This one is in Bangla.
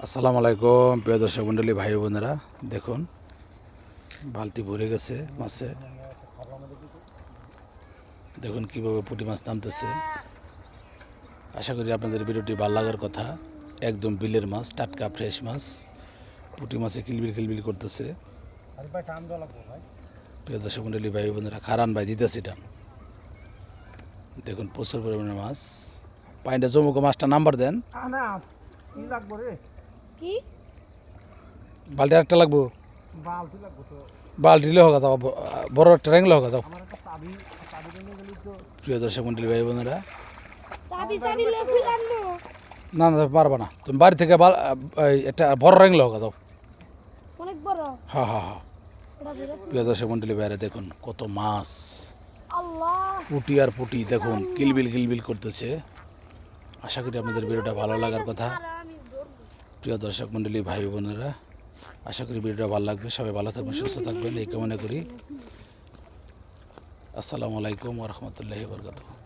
আসসালামু আলাইকুম প্রিয় দর্শক মণ্ডলী ভাই বোনেরা, দেখুন বালতি ভরে গেছে মাছে। দেখুন কীভাবে পুঁটি মাছ নামতেছে। আশা করি আপনাদের ভিডিওটি ভালো লাগার কথা। একদম বিলের মাছ, টাটকা ফ্রেশ মাছ। পুঁটি মাছে কিলবিল কিলবিল করতেছে। প্রিয় দর্শক মণ্ডলী ভাই বোনেরা, খারান ভাই দিতেছে টান। দেখুন প্রচুর পরিমাণে মাছ। পানিটা জমুকো, মাছটা নাম্বার দেন। বালতি একটা লাগবো, বালতি হোক যাও, বড় ট্রেং হোক যাও। প্রিয় দর্শক মন্ডলী ভাই বোনেরা, না না পারবা না, তুমি বাড়ি থেকে একটা বড় ট্রেং হোক যাও। হ্যাঁ হ্যাঁ হ্যাঁ। প্রিয় দর্শক মন্ডলী ভাইরা, দেখুন কত মাছ, পুটি আর পুটি দেখুন কিলবিল কিলবিল করতেছে। আশা করি আপনাদের ভিডিওটা ভালো লাগার কথা। প্রিয় দর্শক মন্ডলী ভাই বোনেরা, আশা করি ভিডিওটা ভালো লাগবে। সবাই ভালো থাকবেন, সুস্থ থাকবেন এই কামনা করি। আসসালামু আলাইকুম ওয়া রাহমাতুল্লাহি ওয়া বারাকাতুহু।